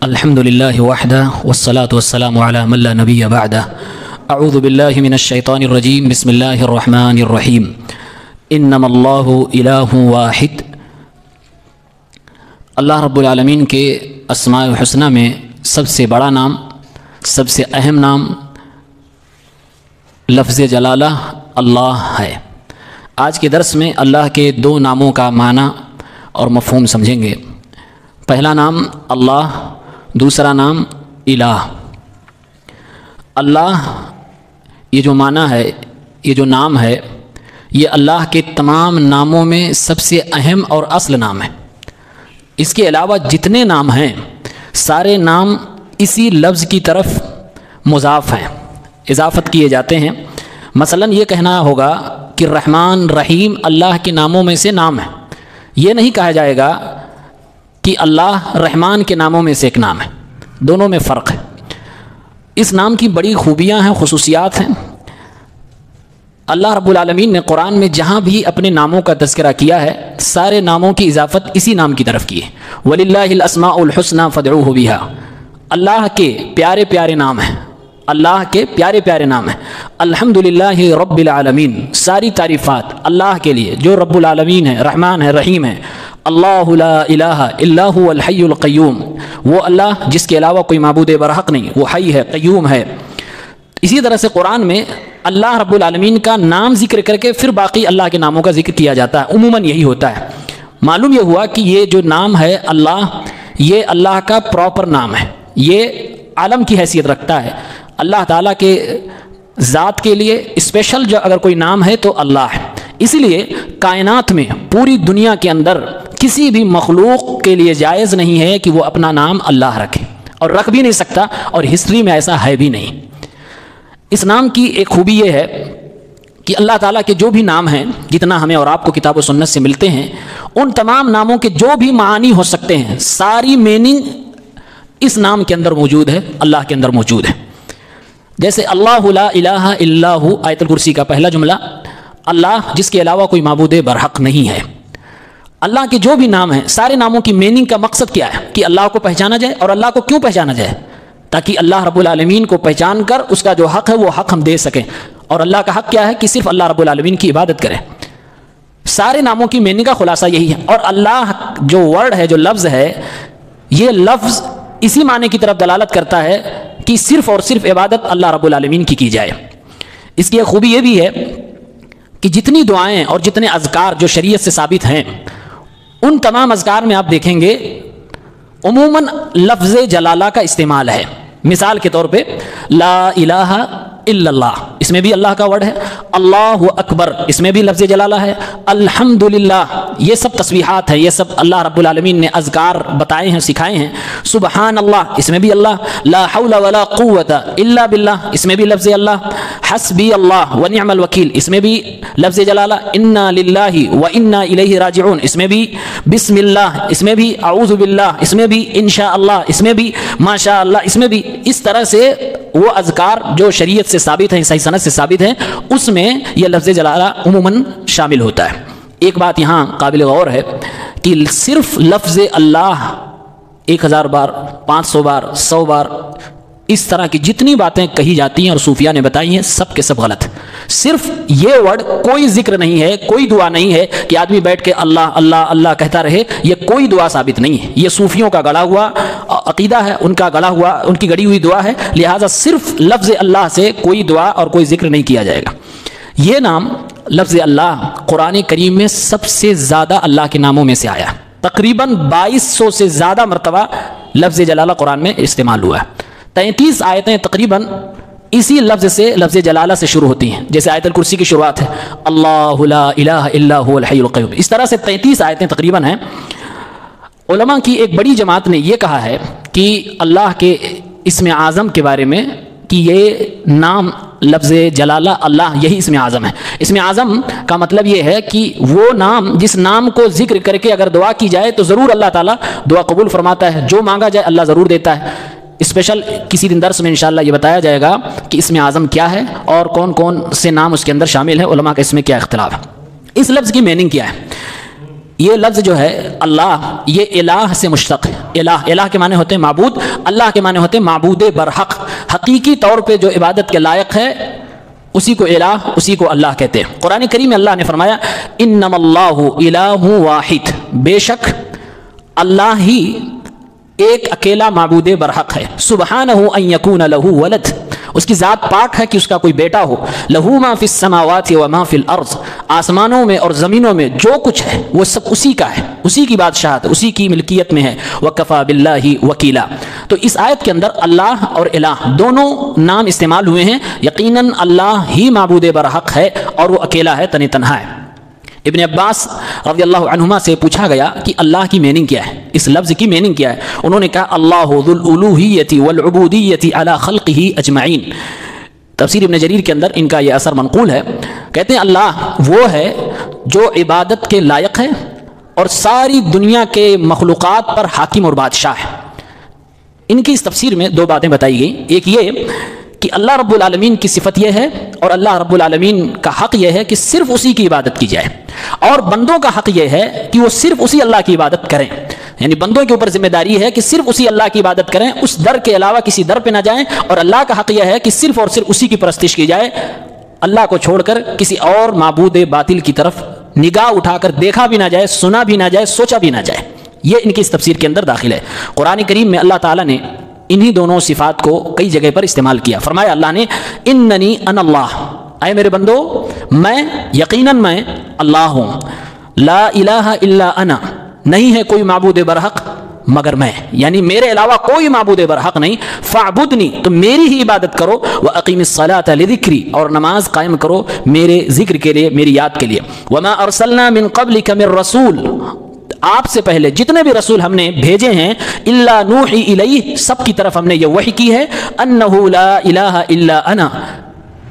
الحمد للہ وحدہ والصلاة والسلام علی من لا نبی بعدہ اعوذ باللہ من الشیطان الرجیم بسم اللہ الرحمن الرحیم انما اللہ الہ واحد۔ اللہ رب العالمین کے اسماء الحسنہ میں سب سے بڑا نام، سب سے اہم نام لفظ جلالہ اللہ ہے۔ آج کے درس میں اللہ کے دو ناموں کا معنی اور مفہوم سمجھیں گے۔ پہلا نام اللہ، دوسرا نام الہ۔ اللہ یہ جو معنی ہے، یہ جو نام ہے، یہ اللہ کے تمام ناموں میں سب سے اہم اور اصل نام ہے۔ اس کے علاوہ جتنے نام ہیں سارے نام اسی لفظ کی طرف مضاف ہیں، اضافت کیے جاتے ہیں۔ مثلا یہ کہنا ہوگا کہ رحمان رحیم اللہ کے ناموں میں سے نام ہے، یہ نہیں کہا جائے گا کہ اللہ رحمان کے ناموں میں سے ایک نام ہے، دونوں میں فرق ہے۔ اس نام کی بڑی خوبیاں ہیں، خصوصیات ہیں۔ اللہ رب العالمین نے قرآن میں جہاں بھی اپنے ناموں کا تذکرہ کیا ہے سارے ناموں کی اضافت اسی نام کی طرف کی ہے۔ وَلِلَّهِ الْأَسْمَاءُ الْحُسْنَى فَادْعُوهُ بِهَا۔ اللہ کے پیارے پیارے نام ہیں، اللہ کے پیارے پیارے نام ہیں۔ الحمدللہ رب العالمین، ساری تعریفات اللہ کے لیے جو رب العالمین ہے، رحمان ہے، رحیم ہے۔ اللہ لا الہ الا هو الحی القیوم، وہ اللہ جس کے علاوہ کوئی معبود برحق نہیں، وہ حی ہے، قیوم ہے۔ اسی طرح سے قرآن میں اللہ رب العالمین کا نام ذکر کر کے پھر باقی اللہ کے ناموں کا ذکر کیا جاتا ہے، عموماً یہی ہوتا ہے۔ معلوم یہ ہوا کہ یہ جو نام ہے اللہ، یہ اللہ کا پراپر نام ہے، یہ عالم کی حیثیت رکھتا ہے۔ اللہ تعالیٰ کے ذات کے لیے اسپیشل جو اگر کوئی نام ہے تو اللہ ہے۔ اسی لیے کائنات میں پوری دنیا کے اندر کسی بھی مخلوق کے لیے جائز نہیں ہے کہ وہ اپنا نام اللہ رکھے، اور رکھ بھی نہیں سکتا، اور ہسٹری میں ایسا ہے بھی نہیں۔ اس نام کی ایک خوبی یہ ہے کہ اللہ تعالیٰ کے جو بھی نام ہیں، جتنا ہمیں اور آپ کو کتاب و سنت سے ملتے ہیں، ان تمام ناموں کے جو بھی معانی ہو سکتے ہیں ساری میننگ اس نام کے اندر موجود ہے، اللہ کے اندر موجود ہے۔ جیسے اللہ لا الہ الا ہو، آیت الکرسی کا پہلا جملہ، اللہ جس کے علاوہ کوئی معبود برحق نہیں ہے۔ اللہ کے جو بھی نام ہیں سارے ناموں کی میننگ کا مقصد کیا ہے کہ اللہ کو پہچانا جائے، اور اللہ کو کیوں پہچانا جائے؟ تاکہ اللہ رب العالمین کو پہچان کر اس کا جو حق ہے وہ حق ہم دے سکیں، اور اللہ کا حق کیا ہے کہ صرف اللہ رب العالمین کی عبادت کریں۔ سارے ناموں کی میننگ کا خلاصہ یہی ہے۔ اور اللہ جو ورڈ ہے، جو لفظ ہے، یہ لفظ اسی معنی کی طرف دلالت کرتا ہے کہ صرف اور صرف عبادت اللہ رب العالمین کی جائے۔ اس کی ایک خوبی یہ بھی ہے کہ جتنی دعائیں اور جتنے اذکار جو شریعت سے ثابت ہیں، ان تمام اذکار میں آپ دیکھیں گے عموماً لفظ جلالہ کا استعمال ہے۔ مثال کے طور پہ لا الہ الا اللہ، اس میں بھی اللہ کا ورڈ ہے۔ اللہ اکبر، اس میں بھی لفظ جلالہ ہے۔ الحمدللہ، یہ سب تسبیحات ہیں، یہ سب اللہ رب العالمین نے اذکار بتائے ہیں، سکھائے ہیں۔ سبحان اللہ، اس میں بھی اللہ۔ لا حول ولا قوت الا باللہ، اس میں بھی لفظ اللہ۔ حسبی اللہ ونعم الوکیل، اس میں بھی لفظ جلالہ۔ انا للہ وانا الیہ راجعون، اس میں بھی بسم اللہ، اس میں بھی اعوذ باللہ، اس میں بھی انشاء اللہ، اس میں بھی ماشاء اللہ، اس میں بھی۔ اس طرح سے وہ اذکار جو شریعت سے ثابت ہیں، صحیح سند سے ثابت ہیں، اس میں یہ لفظ جلالہ عموماً شامل ہوتا ہے۔ ایک بات یہاں قابل غور ہے کہ صرف لفظ اللہ 1000 بار، 500 بار، 100 بار، اس طرح کی جتنی باتیں کہی جاتی ہیں اور صوفیہ نے بتائی ہیں، سب کے سب غلط۔ صرف یہ ورڈ، کوئی ذکر نہیں ہے، کوئی دعا نہیں ہے کہ آدمی بیٹھ کے اللہ اللہ اللہ کہتا رہے، یہ کوئی دعا ثابت نہیں ہے۔ یہ صوفیوں کا گڑا ہوا عقیدہ ہے، ان کا گڑا ہوا، ان کی گڑی ہوئی دعا ہے، لہٰذا صرف لفظ اللہ سے کوئی دعا اور کوئی ذکر نہیں کیا جائے گا۔ یہ نام لفظ اللہ قرآن کریم میں سب سے زیادہ اللہ کے ناموں میں سے آیا، تقریباً 2200 سے زیادہ مرتبہ لفظ جلالہ قرآن میں استعمال ہوا ہے۔ 33 آیتیں تقریباً اسی لفظ سے، لفظ جلالہ سے شروع ہوتی ہیں، جیسے آیت الکرسی کی شروعات ہے اللہ لا الہ الا هو الحی القیوم۔ اس طرح سے 33 آیتیں تقریباً ہیں۔ علماء کی ایک بڑی جماعت نے یہ کہا ہے کہ اللہ کے اسم اعظم کے بارے میں کہ یہ نام لفظ جلالہ اللہ، یہی اسم اعظم ہے۔ اسم اعظم کا مطلب یہ ہے کہ وہ نام جس نام کو ذکر کر کے اگر دعا کی جائے تو ضرور اللہ تعالیٰ دعا قبول فرماتا ہے، جو مانگا جائے اللہ ضرور دیتا ہے۔ اسپیشل کسی دن درس میں انشاءاللہ یہ بتایا جائے گا کہ اسم اعظم کیا ہے اور کون کون سے نام اس کے اندر شامل ہیں، علماء کا اس میں کیا اختلاف ہے۔ اس لفظ کی میننگ کیا ہے؟ یہ لفظ جو ہے اللہ، یہ الہ سے مشتق ہے۔ الہ کے معنی ہوتے ہیں معبود، اللہ کے معنی ہوتے ہیں معبود برحق، حقیقی طور پہ جو عبادت کے لائق ہے اسی کو الہ، اسی کو اللہ کہتے ہیں۔ قرآن کریم میں اللہ نے فرمایا انما اللہ الہ واحد، بے شک اللہ ہی ایک اکیلا معبود برحق ہے۔ سبحانہ ان یکون لہ ولد، اس کی ذات پاک ہے کہ اس کا کوئی بیٹا ہو۔ لہو ما فی السماوات و ما فی الارض، آسمانوں میں اور زمینوں میں جو کچھ ہے وہ سب اسی کا ہے، اسی کی بادشاہت، اسی کی ملکیت میں ہے۔ وکفی باللہ وکیلا۔ تو اس آیت کے اندر اللہ اور الہ دونوں نام استعمال ہوئے ہیں۔ یقیناً اللہ ہی معبود برحق ہے اور وہ اکیلا ہے، تن تنہا ہے۔ ابن عباس رضی اللہ عنہما سے پوچھا گیا کہ اللہ کی میننگ کیا ہے، اس لفظ کی میننگ کیا ہے؟ انہوں نے کہا اللہ ذو الالوہیۃ والعبودیۃ علی خلقہ اجمعین۔ تفسیر ابن جریر کے اندر ان کا یہ اثر منقول ہے، کہتے ہیں اللہ وہ ہے جو عبادت کے لائق ہے اور ساری دنیا کے مخلوقات پر حاکم اور بادشاہ ہے۔ ان کی اس تفسیر میں دو باتیں بتائی گئیں، ایک یہ کہ اللہ رب العالمین کی صفت یہ ہے اور اللہ رب العالمین کا حق یہ ہے کہ صرف اسی کی عبادت کی جائے، اور بندوں کا حق یہ ہے کہ وہ صرف اسی اللہ کی عبادت کریں، یعنی بندوں کے اوپر ذمہ داری ہے کہ صرف اسی اللہ کی عبادت کریں، اس در کے علاوہ کسی در پہ نہ جائیں، اور اللہ کا حق یہ ہے کہ صرف اور صرف اسی کی پرستش کی جائے، اللہ کو چھوڑ کر کسی اور معبود باطل کی طرف نگاہ اٹھا کر دیکھا بھی نہ جائے، سنا بھی نہ جائے، سوچا بھی نہ جائے۔ یہ ان کی اس تفسیر کے اندر داخل ہے۔ قرآن کریم میں اللہ تعالیٰ نے انہی دونوں صفات کو کئی جگہ پر استعمال کیا۔ فرمایا اللہ نے اننی انا اللہ، اے میرے بندو میں یقیناً میں اللہ ہوں، لا الہ الا انا، نہیں ہے کوئی معبود برحق مگر میں، یعنی میرے علاوہ کوئی معبود برحق نہیں، فاعبدنی، تو میری ہی عبادت کرو، واقیم الصلاۃ لذکری، اور نماز قائم کرو میرے ذکر کے لیے، میری یاد کے لیے۔ وما ارسلنا من قبلک من رسول، آپ سے پہلے جتنے بھی رسول ہم نے بھیجے ہیں، الا نوحی الیہ، سب کی طرف ہم نے یہ وحی کی ہے، انہ لا الہ الا انا،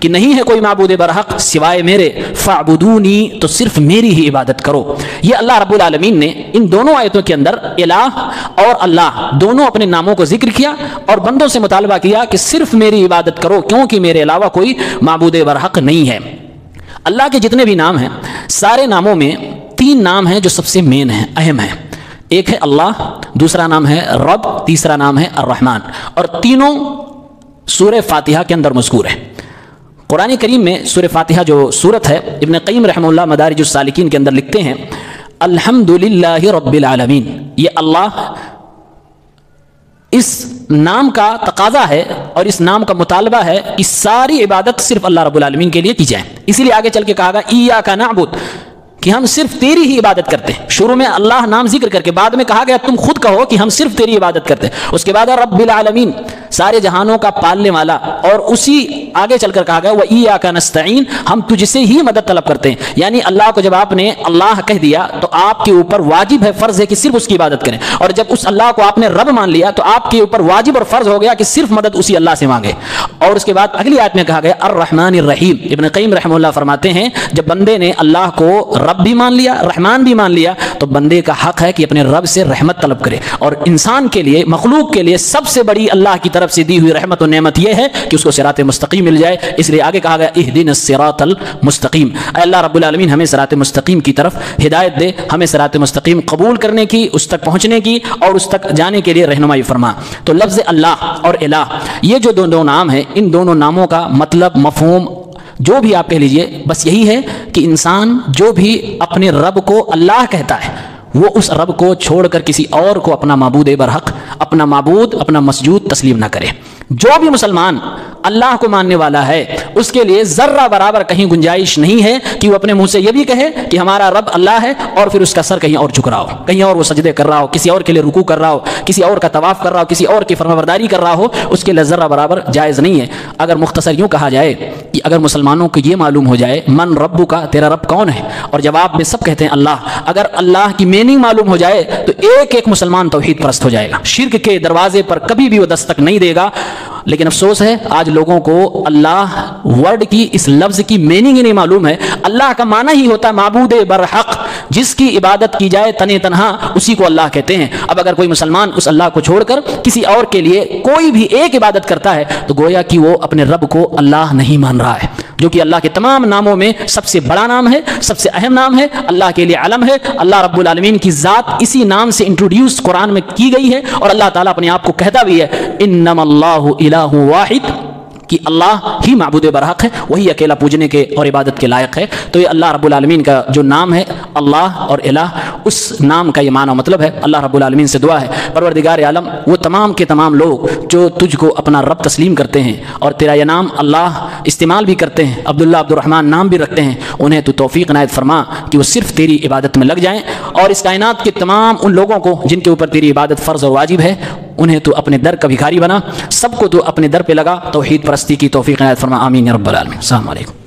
کہ نہیں ہے کوئی معبود برحق سوائے میرے، فاعبدونی، تو صرف میری ہی عبادت کرو۔ یہ اللہ رب العالمین نے ان دونوں آیتوں کے اندر الہ اور اللہ دونوں اپنے ناموں کو ذکر کیا اور بندوں سے مطالبہ کیا کہ صرف میری عبادت کرو، کیونکہ میرے علاوہ کوئی معبود برحق نہیں ہے۔ اللہ کے جتنے بھی نام ہیں، سارے ناموں میں تین نام ہیں جو سب سے مین ہیں، اہم ہیں۔ ایک ہے اللہ، دوسرا نام ہے رب، تیسرا نام ہے الرحمن، اور تینوں سورہ فاتحہ کے اندر مذکور ہیں۔ قرآن کریم میں سورہ فاتحہ جو سورت ہے، ابن قیم رحمہ اللہ مدارج السالکین کے اندر لکھتے ہیں الحمدللہ رب العالمین، یہ اللہ، اس نام کا تقاضا ہے اور اس نام کا مطالبہ ہے کہ ساری عبادت صرف اللہ رب العالمین کے لیے کی جائے۔ اسی لیے آگے چل کے کہا گا ایاک نعبد، کہ ہم صرف تیری ہی عبادت کرتے ہیں۔ شروع میں اللہ نام ذکر کر کے بعد میں کہا گیا تم خود کہو کہ ہم صرف تیری عبادت کرتے ہیں۔ اس کے بعد رب العالمین، سارے جہانوں کا پالنے والا، اور اسی آگے چل کر کہا گیا وَإِيَّاكَ نَسْتَعِينُ، ہم تجھ سے ہی مدد طلب کرتے ہیں۔ یعنی اللہ کو جب آپ نے اللہ کہہ دیا تو آپ کے اوپر واجب ہے، فرض ہے کہ صرف اس کی عبادت کریں، اور جب اس اللہ کو آپ نے رب مان لیا تو آپ کے اوپر واجب اور فرض ہو گیا کہ صرف مدد اسی اللہ سے مانگے۔ اور اس کے بعد اگلی آیت میں کہا گیا الرحمن الرحیم۔ ابن قیم رحمہ اللہ فرماتے ہیں جب بندے نے اللہ کو رب بھی مان لیا، رحمان بھی مان لیا، تو بندے کا حق ہے کہ اپنے رب سے رحمت طلب کرے، اور انسان کے لیے، مخلوق کے لیے سب سے بڑی اللہ کی طرف سے دی ہوئی رحمت و نعمت یہ ہے کہ اس کو صراط مستقیم مل جائے۔ اس لیے آگے کہا گیا اہدنا الصراط المستقیم، اے اللہ رب العالمین ہمیں صراط مستقیم کی طرف ہدایت دے، ہمیں صراط مستقیم قبول کرنے کی، اس تک پہنچنے کی اور اس تک جانے کے لیے رہنمائی فرما۔ تو لفظ اللہ اور الہ، یہ جو دو نام ہیں، ان دونوں ناموں کا مطلب، مفہوم، جو بھی آپ کہہ لیجئے، بس یہی ہے کہ انسان جو بھی اپنے رب کو اللہ کہتا ہے وہ اس رب کو چھوڑ کر کسی اور کو اپنا معبود برحق، اپنا معبود، اپنا مسجود تسلیم نہ کرے۔ جو بھی مسلمان اللہ کو ماننے والا ہے اس کے لیے ذرہ برابر کہیں گنجائش نہیں ہے کہ وہ اپنے منہ سے یہ بھی کہے کہ ہمارا رب اللہ ہے اور پھر اس کا سر کہیں اور جھک رہا ہو، کہیں اور وہ سجدے کر رہا ہو، کسی اور کے لیے رکوع کر رہا ہو، کسی اور کا طواف کر رہا ہو، کسی اور کی فرمانبرداری کر رہا ہو، اس کے لیے ذرہ برابر جائز نہیں ہے۔ اگر مختصر یوں کہا جائے کہ اگر مسلمانوں کو یہ معلوم ہو جائے من رب کا، تیرا رب کون ہے، اور جواب میں سب کہتے ہیں اللہ، اگر اللہ کی میننگ معلوم ہو جائے تو ایک ایک مسلمان توحید پرست ہو جائے گا، شرک کے دروازے پر کبھی بھی وہ دستک نہیں دے گا۔ لیکن افسوس ہے آج لوگوں کو اللہ ورڈ کی، اس لفظ کی میننگ ہی نہیں معلوم ہے۔ اللہ کا معنی ہی ہوتا ہے معبود برحق، جس کی عبادت کی جائے تن تنہا اسی کو اللہ کہتے ہیں۔ اب اگر کوئی مسلمان اس اللہ کو چھوڑ کر کسی اور کے لیے کوئی بھی ایک عبادت کرتا ہے تو گویا کہ وہ اپنے رب کو اللہ نہیں مان رہا ہے، جو کہ اللہ کے تمام ناموں میں سب سے بڑا نام ہے، سب سے اہم نام ہے، اللہ کے لیے علم ہے۔ اللہ رب العالمین کی ذات اسی نام سے انٹروڈیوس قرآن میں کی گئی ہے، اور اللہ تعالیٰ اپنے آپ کو کہتا بھی ہے انما اللہ الہ واحد، کہ اللہ ہی معبود برحق ہے، وہی اکیلا پوجنے کے اور عبادت کے لائق ہے۔ تو یہ اللہ رب العالمین کا جو نام ہے اللہ اور الہ، اس نام کا یہ معنی و مطلب ہے۔ اللہ رب العالمین سے دعا ہے پروردگار عالم وہ تمام کے تمام لوگ جو تجھ کو اپنا رب تسلیم کرتے ہیں اور تیرا یہ نام اللہ استعمال بھی کرتے ہیں، عبداللہ عبد الرحمن نام بھی رکھتے ہیں، انہیں تو توفیق عنایت فرما کہ وہ صرف تیری عبادت میں لگ جائیں، اور اس کائنات کے تمام ان لوگوں کو جن کے اوپر تیری عبادت فرض اور واجب ہے انہیں تو اپنے در کا بھکاری بنا، سب کو تو اپنے در پہ لگا، توحید پرستی کی توفیق عنایت فرما، آمین یا رب العالمین۔ السلام علیکم۔